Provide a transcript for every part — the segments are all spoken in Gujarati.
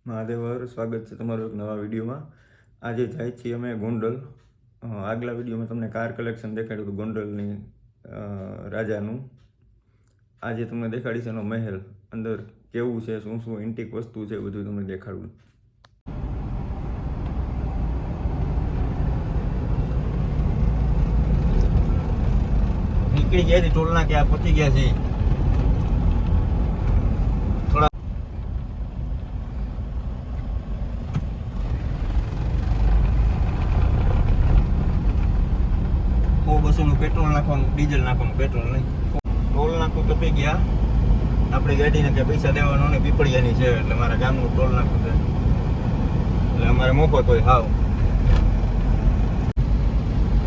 મહાદેવર સ્વાગત છે તમારું એક નવા વિડીયોમાં. આજે જાય છીએ અમે ગોંડલ. આગલા વિડીયોમાં તમને કાર કલેક્શન દેખાડ્યું હતું ગોંડલની રાજાનું. આજે તમને દેખાડીશ એનો મહેલ, અંદર કેવું છે, શું શું એન્ટિક વસ્તુ છે, બધું તમને દેખાડું. નીકળી ગયા છે ટોલના, ક્યાં પહોંચી ગયા છે. બસોનું પેટ્રોલ નાખવાનું, ડીઝલ નાખવાનું, પેટ્રોલ નહીં. ટોલ નાખું તો પી ગયા. આપણી ગાડીને કે પૈસા દેવાનો ને પીપળિયાની છે એટલે મારા ગામનું ટોલ નાખું છે એટલે અમારે મોફત હોય. હાવ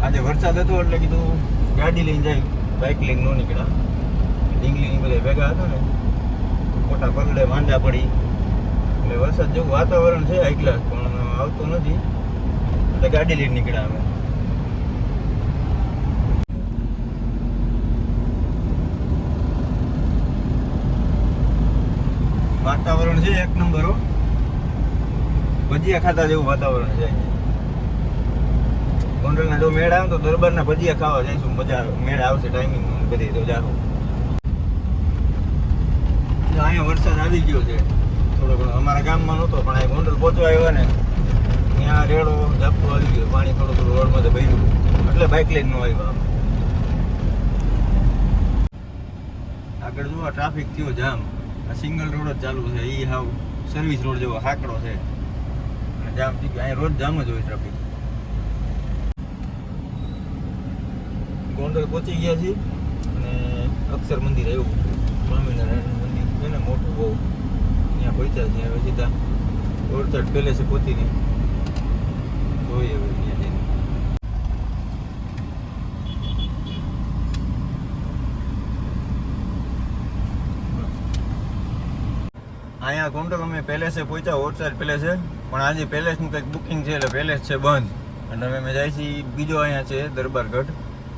આજે વરસાદ હતો એટલે કીધું ગાડી લઈને જાય, બાઇક લઈને ન નીકળ્યા. ડીંગલી બધા ભેગા હતા ને, મોટા પગલે માંડા પડી એટલે વરસાદ જેવું વાતાવરણ છે હાઈ ક્લાસ, પણ આવતો નથી એટલે ગાડી લઈને નીકળ્યા અમે. વાતાવરણ છે એક નંબર હો, ભજીયા ખાતા જેવું વાતાવરણ છે. ગોંડલના જો મેળ આવે તો દરબારના ભજીયા ખાવા જઈશું, મજા આવે. મેળ આવશે ટાઈમિંગ બધી તો જાઓ. અહીંયા વરસાદ આવી ગયો છે થોડો ઘણો, અમારા ગામમાં નહોતો પણ અહીં ગોંડલ પહોંચવા આવ્યા ને ત્યાં રેડો ઝાપટો આવી ગયો, પાણી થોડું થોડું રોડમાં તો ભર્યું એટલે બાઇક લઈને ન આવ્યા. આગળ જુઓ ટ્રાફિક થયો જામ. આ સિંગલ રોડ જ ચાલુ છે, એ હાવ સર્વિસ રોડ જેવો હાકડો છે અને જામ થઈ ગયો. અહીંયા રોજ જામ જ હોય ટ્રાફિક. ગોંડલ પહોંચી ગયા છીએ અને અક્ષર મંદિર આવ્યું, સ્વામિનારાયણનું મંદિર છે ને મોટું બહુ, ત્યાં પહોંચ્યા છે. હવે સીધા ઓરચાટ પેલેસે પહોંચીને જોઈએ હવે ત્યાં જઈને. અહીંયા ગોંડલ અમે પેલેસે પહોંચ્યા, ઓરચાટ પેલેસે, પણ આજે પેલેસનું કંઈક બુકિંગ છે એટલે પેલેસ છે બંધ. અને અમે જાય છીએ બીજો અહીંયા છે દરબારગઢ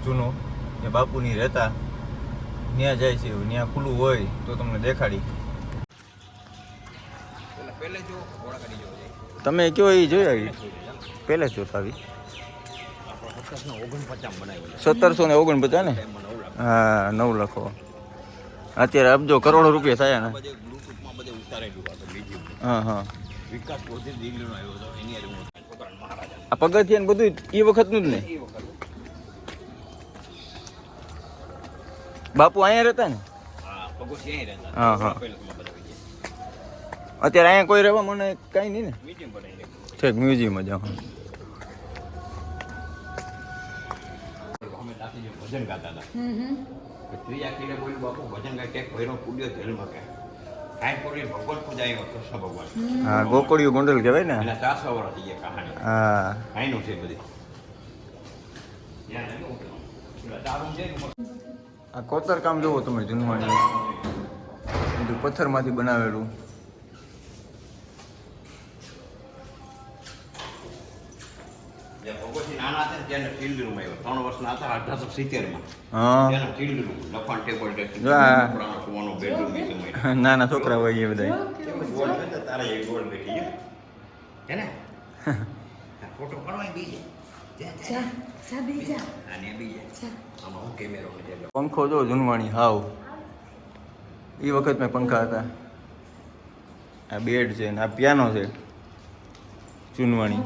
જૂનો, જે બાપુની રહેતા, ત્યાં જાય છે. ત્યાં ખુલ્લું હોય તો તમને દેખાડી. તમે કયો એ જોઈ આવી પેલેસ જોતા આવી 1749 ને? હા 9 લખો. અત્યારે અબજો કરોડો રૂપિયા થયા ને. હા હા આ પગથિયા ને બધું એ વખતનું જ ને? બાપુ અહીંયા રહેતા ને? હા હા. અત્યારે અહીંયા કોઈ રહેવા મને કઈ નહીં ને? ઠીક, મ્યુઝિયમ જ. ભજન ગાતા હતા. ત્રીજા કિલે બોલ્યું બાપુ ભજન ગાય ટેક ભૈરો પૂડ્યો જેલમાં કે કાંઈ પૂરી ભગવાન પૂજા આવ્યો કૃષ્ણ ભગવાન. હા ગોકળિયું ગોંડલ કહેવાય ને. એના 400 વર્ષ થઈ ગયા કહાણી. હા કાંઈનું છે બધી. આ કોતર કામ જોવો તમે જૂનવાણી, બધું પથ્થરમાંથી બનાવેલું. ભગવતી નાના હતા ને ત્યારે ફિલ્ડ રૂમ આવ્યો, 3 વર્ષના હતા 1870માં. હા ત્યારે ફિલ્ડ રૂમ, લખણ ટેબલ ટેબલ, સુવાનો બેડરૂમ એ સમય. નાના છોકરા હોય એ બધા. તારે એ ગોળ બેઠી હે ને ફોટો પાડવા બીજે પંખો જો જૂનવાણી હાવ એ વખત મેં પંખા હતા. આ બેડ છે ને આ પિયાનો છે જૂનવાણી.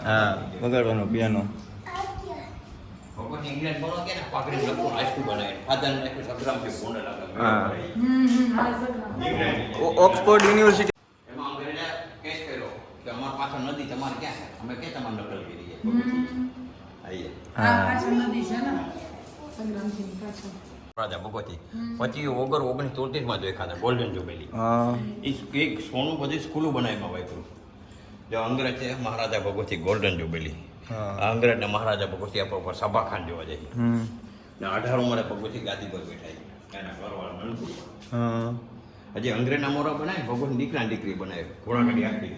હા વગાડવાનો પિયાનો. હા ઓક્સફોર્ડ યુનિવર્સિટી. અમારા પાછળ નદી તમારે ક્યાં છે? અમે કે તમારે નકલ કરી રાજા ભગવતી પછી ઓગર 1933માં જો ખાતા ગોલ્ડન જુબેલી. એક સોનું બધી સ્કૂલો બનાવીમાં વાપર્યું. જો અંગ્રેજ છે મહારાજા ભગવતી ગોલ્ડન જુબેલી. આ અંગ્રેજને મહારાજા ભગવતી આપણા ઉપર સભા ખાન જોવા જાય. 18 ઉંમરે ભગવતી ગાદી પર બેઠા એના ઘરવાળા નનકુ. હજી અંગ્રેજના મોરા બનાવે, ભગવાન દીકરા દીકરી બનાવે, ઘોડાગાડી આખી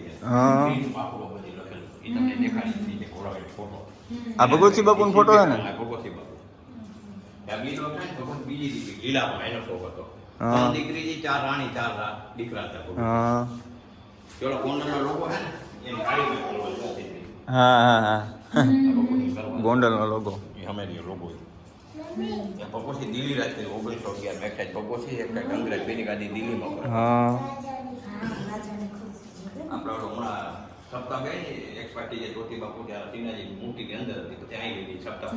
તમને દેખાડી ઘોડાગાડી ફોટો. આ ભગવતી બાપુનો ફોટો છે ને? ભગવતી બાપુ ભગવાન બીજી દીકરી લીલા એનો શોખ હતો. 3 દીકરી 4 રાણી 4 દીકરા હતા. પેલો ગોંડલનો લોગો છે ને એની ગાડીનો કલર છે. હા હા હા આ ભગવતી ગરબા. ગોંડલનો લોગો. એ અમારી લોગો છે. એ ભગવતી દિલ્હી રાજથી 1911 એક સાઈડ ભગવતી એક સાઈડ અંગ્રેજ બેની ગાડી દિલ્હીમાં પડે. હા આપણે ઓલો હમણાં સપ્તાહ બે એક પાર્ટી જે જ્યોતિ બાપુ ત્યાં ટીનાજી મૂર્તિની અંદર હતી પછી અહીં લીધી સપ્તાહ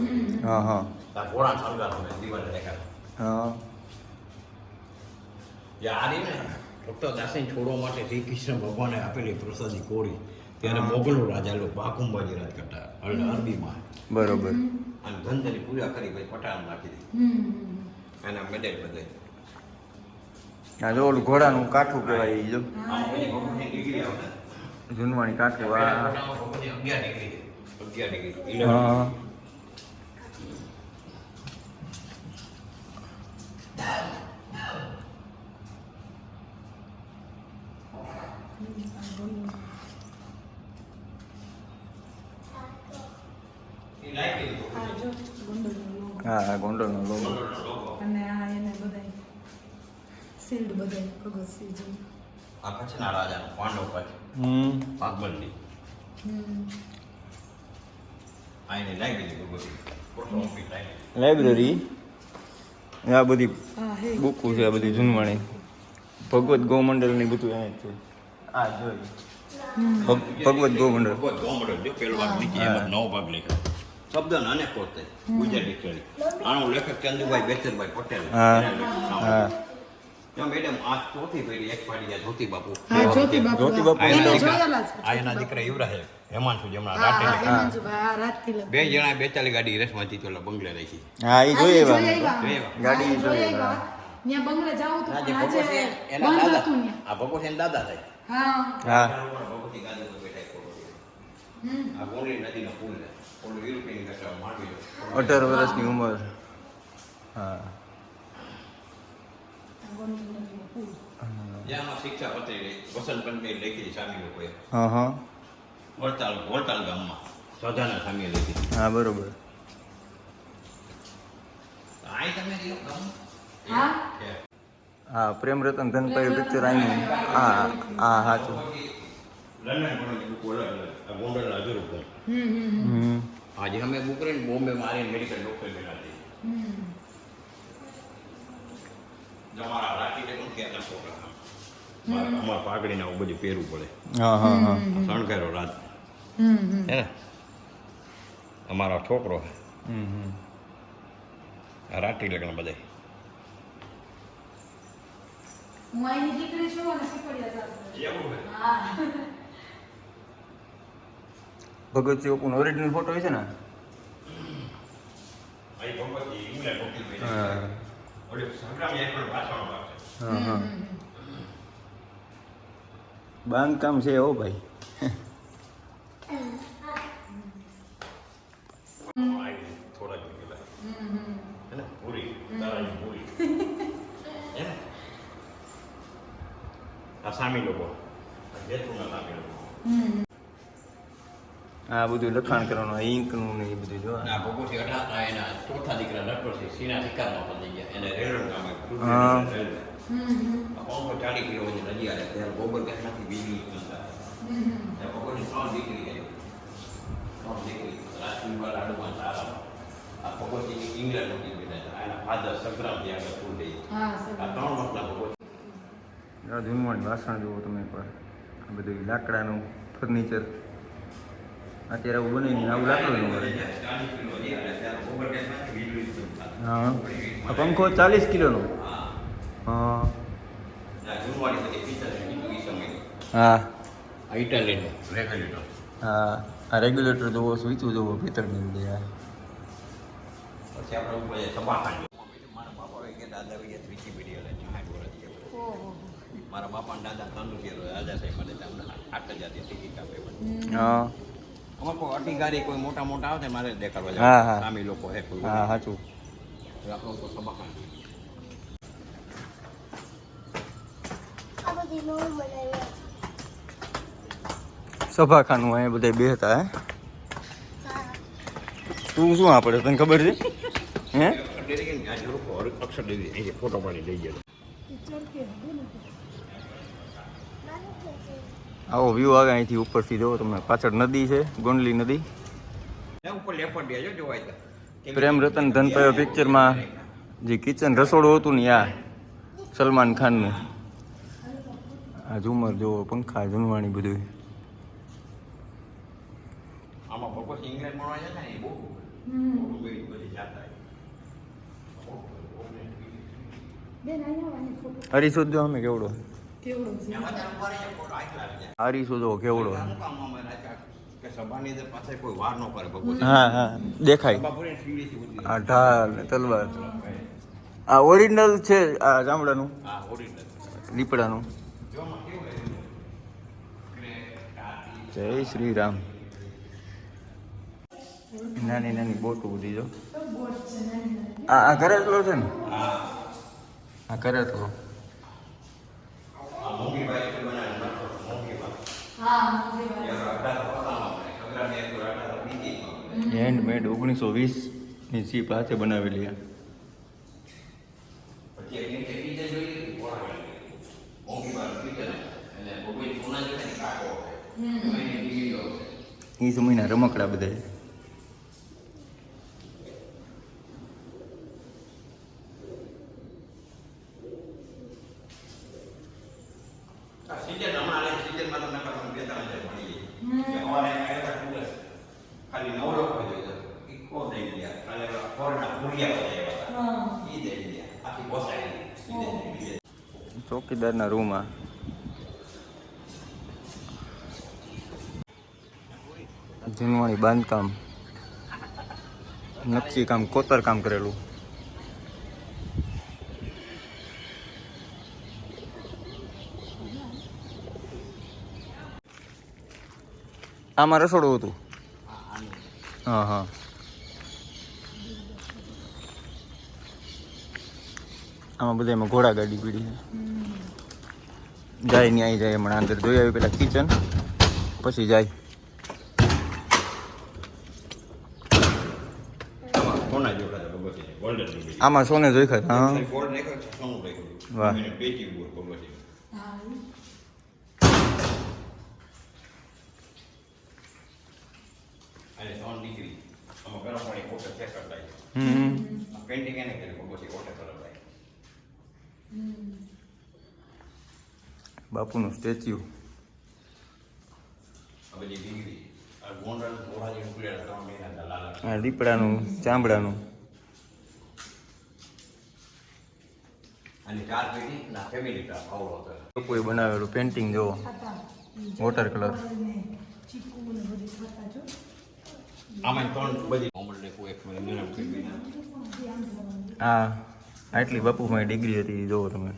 હા હા ત્યાં ઘોડા સળગાનો મેં દિવાલે દેખાડો. હા જે આ રહી ને ડૉક્ટર દાસીને છોડવા માટે શ્રી કૃષ્ણ ભગવાને આપેલી પ્રસાદી કોરી ત્યારે મોગલો રાજા લોકો બાકુંબાજી રાજ કરતા અરબીમાં બરોબર. અને ધનધની પૂજા કરી પછી પટાણ નાખી દીધી એના મેડલ બધે આ જો ઓલું ઘોડાનું કાઠું કહેવાય ઈ જો આમાં પછી ભગવાનની ડિગ્રી આવે જૂનવાણી કાઠું. પેલા આ ફોટામાં ભગવાનની 11 ડિગ્રી હા એ લાઈટ હા ગોંડલનો લોગો. અને આ એને બધાય શિલ્ડ બધાય ભગતસિંહજી. આ કચ્છના રાજાનો પાંડવ કચ્છ પાકબંધી આ એને લાગી દીધી ભગવતી પોસ્ટ ઓફિસ લાગી લાઇબ્રેરી આ બધી હા હે બુકો છે આ બધી જૂનવાણી ભગવત ગોમંડળની બધું અહીં જ છે. આ જોઈ ભગવત ગોમંડળ. ભગવત ગોમડળ જો પેલો ભાગ નીચે એમાં નવો ભાગ લખ્યો શબ્દ અનેક હોતે ગુજરાતી ડિક્શનરી આનો લેખક ચંદુભાઈ બેચરભાઈ પટેલ હા. એના લેખક નામ. હા જો મેડમ આ ચોથી પેઢી એક પાડી આ જ્યોતિ બાપુ હા જ્યોતિ બાપુ જ્યોતિ બાપુ. આ એના એને દીકરા- જોયેલા છે. આ એના દીકરા યુવરાજ છે હેમાંશુ જમણા હા હા રાતે હેમાંશુભાઈ, હા રાતથી લગ બે જણા 42 ગાડી રેસમાંથી ચોલા બંગલે રાખી હા એ જોઈએ એવા જોઈ આવ્યા. જોઈ ગાડી હા, જોઈએ જોઈ આવ્યા. ત્યાં બંગલે જાવું હતું આજે પણ ભગવત આજે એના બંધ દાદા હતું ત્યાં. આ ભગવત એના દાદા થાય હા હા ભગવતી ગાદી પર બેઠા એક ફોટો છે. આ ગોંડલી નદીનો પુલ છે ઓલું યુરોપિયન કરતા માંડવી 18 વર્ષની ઉંમર. હા જ્યાં શિક્ષા પત્રી વસંત પંચમી લખી સામી લોકોએ હા હા વળતાલ ગામમાં સજાના સામે લખી હા બરોબર. આય તમે રહ્યો ગામમાં? હા. છે. હા પ્રેમ રતન ધનભાઈ પિક્ચર આવ્યું. હા હા સાચું. લંડન ભણવાની બુક અલગ અલગ આ ગોંડલના હજુ રૂપિયા હમ આજે અમે બુક રહીને બોમ્બે મારીને મેડિકલ ડોક્ટર બેઠા છીએ તમારા રાખીને પણ ક્યાં છોકરા અમારા પાઘડીને આવું બધું પહેરવું પડે હા હા હા શણગારો રાત હે ને અમારો છોકરો છે આ રાઠી લગ્ન બધે હું અહીંની દીકરી છું અને શીખવાડિયા જાઉં છું. હા ભગતસિંહ બાપુનો ઓરિજિનલ ફોટો હોય છે ને. અહીં ભગવતી ઇંગ્લેન્ડ હોકી ભાઈ હા ઓલી સંગ્રામ એક પણ ભાષાનો ભાગ છે હા હા બાંધકામ છે હો ભાઈ. આવી થોડાક પેલા હે ને પૂરી તારાની પૂરી હે ને આ સામી લોકો જેતપુરના સામી લોકો આ બધું લખાણ કરવાનું આ ઇંકનું ને એ બધું જો. આ ભગવતી અઢા એના ચોથા દીકરા નટવરસિંહ સિંહના શિકારમાં પણ થઈ ગયા એને રેલવે કામ હા. આ 540 કિલો વજન નદી આવે ત્યારે ગોબર ગેસમાંથી વીજળી ઉત્પન્ન થાય ભગવતી 3 દીકરી છે 3 દીકરી રાજપીપળા લાડુમાં સારા આ ભગવતી ઇંગ્લેન્ડ હોકી બેઠા છે એના ફાધર સંગ્રામ ત્યાં આગળ સ્કૂલ થઈ હા આ સર 3 વર્ષના ભગવતી આ જૂનવાણી વાસણ જુઓ તમે એકવાર. આ બધું લાકડાનું ફર્નિચર અત્યારે આવું બનાવીને આવું લાકડું મળે. 40 કિલો જે આવે ત્યારે ગોબર ગેસમાંથી વીજળી ઉત્પન્ન થાય હા આ પંખો 40 કિલોનો. હા હા આ જૂનવાણી બધી પિક્ચર બીજું એ સમય હા આ ઇટાલીનું રેગ્યુલેટર હા આ રેગ્યુલેટર જોવો સ્વિચો જોવો ભીતરની બધી. આ પછી આપણે ઉપર સભાખાંડ મારા બાપા કે દાદા વૈયા ત્રીજી પેઢી એટલે 60 વર્ષ થયા. ઓહો મારા બાપા ને દાદા તંદુરસ્ત રાજા સાહેબ મને તમને 8000 ટિકિટ આપે હા અમારે કોઈ અટીગારી કોઈ મોટા મોટા આવે મારે દેખાડવા હા, જાય હા. સામી લોકો હે કોઈ હા સાચું. આપણો તો સભાખાંડ સભાખાનું અહીંયા બધા બેહતા હે. તું શું આપણે તને ખબર છે હે? અક્ષર દઈ દે ફોટો પાડી લઈ ગયા આવો વ્યૂ આવે અહીંથી ઉપરથી જુઓ તમે, પાછળ નદી છે, ગોંડલી નદી. ત્યાં ઉપર લેપડ દેજો જોવાય તો. પ્રેમ રતન ધનપાયો પિક્ચરમાં જે કિચન રસોડું હતું ને આ સલમાન ખાનનું. આ ઝુમર જુઓ, પંખા, જૂનવાણી બધું. આમાં ભગવત ઇંગ્લેન્ડ મળવા જતા ને એ બહુ બધી જાતા. બેન અહીંયા આવવાની ફોટો હરીશો જો અમે કેવડો, કેવડો છે એમાં ત્યારે ઉપર અહીંયા ફોટો આટલા આવી જાય. હરીશો જો કેવડો. આનું કામ અમારે રાખ્યા કે સભાની અંદર પાછળ કોઈ વાર ન કરે ભગવત. હા હા દેખાય. સભા પૂરી સીડીથી ઉતરી. આ ઢાલ ને તલવાર. આ ઓરિજિનલ છે આ ચામડાનું, હા ઓરિજિનલ. દીપડાનું. જોમાં કેવું લાગ્યું? જય શ્રી રામ. નાની નાની બોટો બધી જો. આ ઘરેટલો છે ને? હા આ ઘરેટલો. આ મોંઘી બાઈક બનાવી મોંઘી બાઈક. હા હેન્ડમેડ 1920 ની સીપ હાથે બનાવેલી. પછી એની ટેકીને જોઈ લીધી પોળાવાળી. મોંઘી બાઈક પીતે ને અને ભગવત સોના જોડે ને કાકો હોય. એની ટીવીઓ હોય. એ સમયના રમકડા બધા. આ સીઝન હમણાં આલે સીઝનમાં તમને ખબર બે ત્રણ હજાર મળી જાય. કે અમારે અહીંયા આવ્યા હતા ખુદ ખાલી નવરો કોઈ જોઈ ઇકો દઈ ગયા. ખાલી કોરના પૂરિયા બધા આવ્યા હતા. ઈ દઈ ગયા. આખી પોસાડી ઈ ચોકીદારના રૂમ આ. જૂનવાણી બાંધકામ, નકશી કામ, કોતર કામ કરેલું. આમાં રસોડું હતું. હા હા. આમાં બધા એમાં ઘોડા ગાડી પીડી છે. જાય ને આવી જાય હમણાં અંદર જોઈ આવી પેલા કિચન, પછી જાય. સોના જેવડા હતા ભગવતી ગોલ્ડન રૂબી. આમાં સોને જોઈ ખાય. હા ગોલ્ડ નાખ્યો છે સોનું નાખ્યું. વાહ. એને પેચી ઉપર ભગવતી. અને સોન દીકરી આમાં ગરમ પાણી કોટર ચેક કરતા હમ. આ પેઇન્ટિંગ એને કરી ભગવતી કોટર કરતા. બાપુનું સ્ટેચ્યુ. આ બધી ડિગ્રી આ ગોંડલ ઘોડા જેવું ઉકળેલા 3 મહિના લાલા. આ દીપડાનું, ચામડાનું. અને 4 પેઢી ના ફેમિલી કા આવડો હતો. લોકોએ બનાવેલું પેન્ટિંગ જોવો, વોટર કલર. ચીકુ ને બધી ખાતા જો આમાં 3 બધી કોમલ ને કોઈ એક મહિના ફેમિલી હા આટલી બાપુમાં ડિગ્રી હતી જોવો તમે.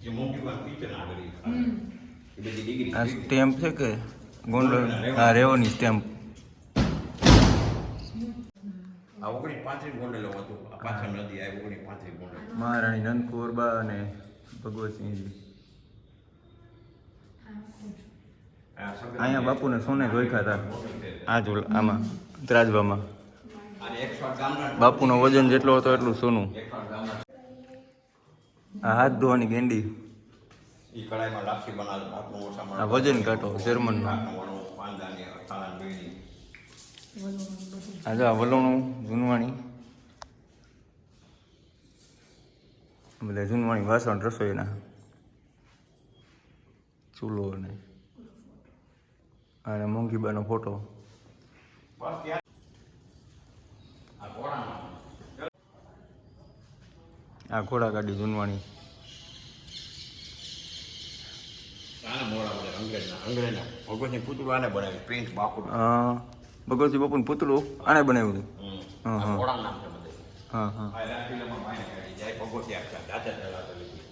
જે મોટી વાત પિક્ચર આગળ એ બધી ડિગ્રી આ સ્ટેમ્પ છે કે ગોંડલ? હા રેવોની સ્ટેમ્પ. આ 1935 ગોંડલો હતું. આ પાછળ નદી આ 1935 ગોંડલ. મહારાણી નંદકુંવરબા અને ભગવતસિંહજી. આ સગન અહીંયા બાપુને સોને જોઈખા હતા. આ જો આમાં ત્રાજવામાં અને 100 ગામના બાપુનો વજન જેટલો હતો એટલું સોનું. 100 ગામના આ હાથ ધોવાની ગેંડી. ઈ કડાઈમાં લાપસી બનાવે બાપનું ઓછા આ વજન કાંટો જર્મનનો. પાંદાની અથાણા બેડી આ જો આ વલોણું જૂનવાણી. બધા જૂનવાણી વાસણ રસોઈના, ચૂલો ને અને મોંઘીબાનો ફોટો. બસ ત્યાં આ ઘોડામાં આ ઘોડા ગાડી જૂનવાણી. આને મોડા બધા અંગ્રેજના ભગવતની પૂતળું આને બનાવ્યું પ્રિન્સ બાકુડ. ભગવતસિંહ બાપુનું પૂતળું આને બનાવ્યું હતું. હા, હા. ઘોડા નામ છે બધે. હા હા. આ રાજપીલામાં માય કાઢી જાય ભગવતી આખા જાતે ચલાવતા લીધી.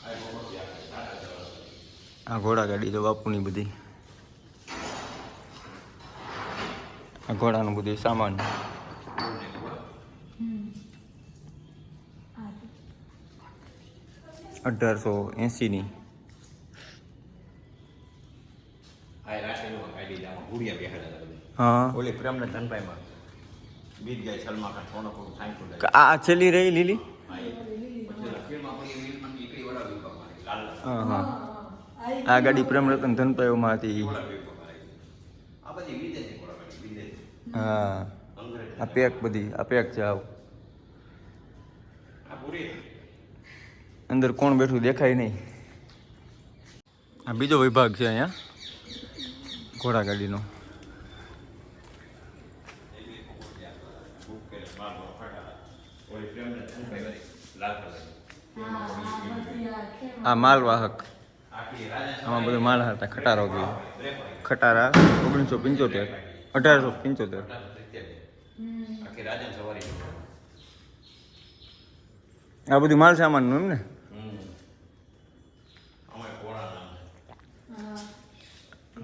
આ ભગવતી આખા જાતે ચલાવતા. આ ઘોડા ગાડી તો બાપુની બધી. આ ઘોડાનું બધું સામાન. 1880ની. આ રાજપીલામાં કાઢી જાય આમાં ભૂરિયા બેહાડ્યા હતા બધે. હા ઓલી પ્રેમને ધનભાઈમાં ગીત ગાય સલમા ખાન સોનો પૂરું સાંઈઠું ગાય આ છેલ્લી રહી લીલી હા, એ. પછી લખીમાં આપણી રીલમાં નીકળી વડા વિભાગમાં આવી. લાલ હા હા આ ગાડી પ્રેમ રતન ધનપાયોમાં હતી વડા વિભાગમાં આવી. આ બધી વિદેશી ઘોડાગાડી, વિદેશી. હા અંગ્રેજ. આ પેક બધી આ પેક છે આવ આ પૂરી અંદર કોણ બેઠું દેખાય નહીં આ બીજો વિભાગ છે અહીંયા ઘોડાગાડીનો બુક કરે બાર ફટાડા ઓલી પ્રેમને ધનભાઈ વાળી લાલ કલર આ માલવાહક આખી રાજા આમાં બધું માલ હતા ખટારો ગયો ખટારા 1975 1875 આખી રાજા સવારી આ બધું માલ સામાનનું એમ ને અમારે ઘોડા નામ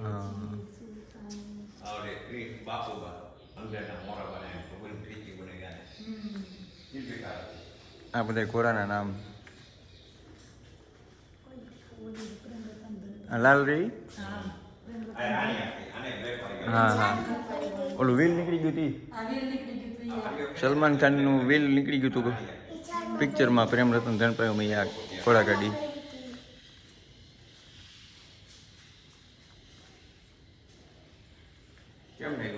હા આવડે એ બાપુબા અંગ્રેજના મોરા બનાવ્યા ભગવાન પ્રીતિ બની ગયા શિલ્પીકાર આ બધા ઘોડાના નામ આ લાલ રહી હા હા ઓલું વ્હીલ નીકળી ગયું હતી સલમાન ખાનનું વ્હીલ નીકળી ગયું હતું પિક્ચરમાં પ્રેમ રતન ધનપાયોમાં આ ઘોડાગાડી કેમ નહીં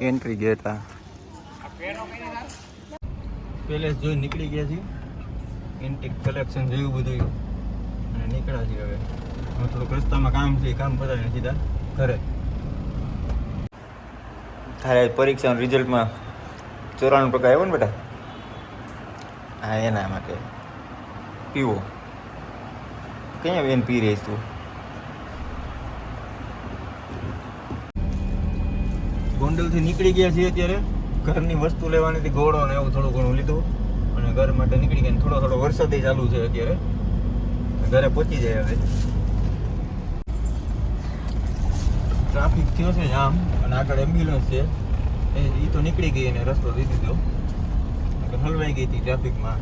એન્ટ્રી ગયા હતા પેલેસ જોઈ નીકળી ગયા છીએ એન્ટિક કલેક્શન જોયું બધું અને નીકળ્યા છીએ હવે થોડુંક રસ્તામાં કામ છે એ કામ પતાવીને સીધા ઘરે તારે પરીક્ષાનું રિઝલ્ટમાં 94% આવ્યો ને બેટા હા એના માટે પીવો ક્યાં બેન પી રહીશ તું ગોંડલથી નીકળી ગયા છીએ અત્યારે ઘરની વસ્તુ લેવાની હતી ઘોડો ને એવું થોડું ઘણું લીધું અને ઘર માટે નીકળી ગયા થોડો થોડો વરસાદ ચાલુ છે અત્યારે ઘરે પહોંચી જાય હવે ટ્રાફિક થયો છે જામ અને આગળ એમ્બ્યુલન્સ છે એ તો નીકળી ગઈ અને રસ્તો દઈ દીધો હલવાઈ ગઈ હતી ટ્રાફિકમાં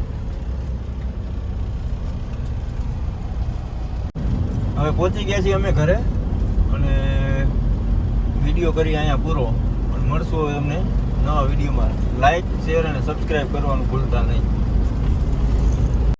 હવે પહોંચી ગયા છીએ અમે ઘરે અને વિડીયો કરી અહીંયા પૂરો પણ મળશું હવે અમને નવા વિડીયોમાં લાઈક શેર અને સબસ્ક્રાઈબ કરવાનું ભૂલતા નહીં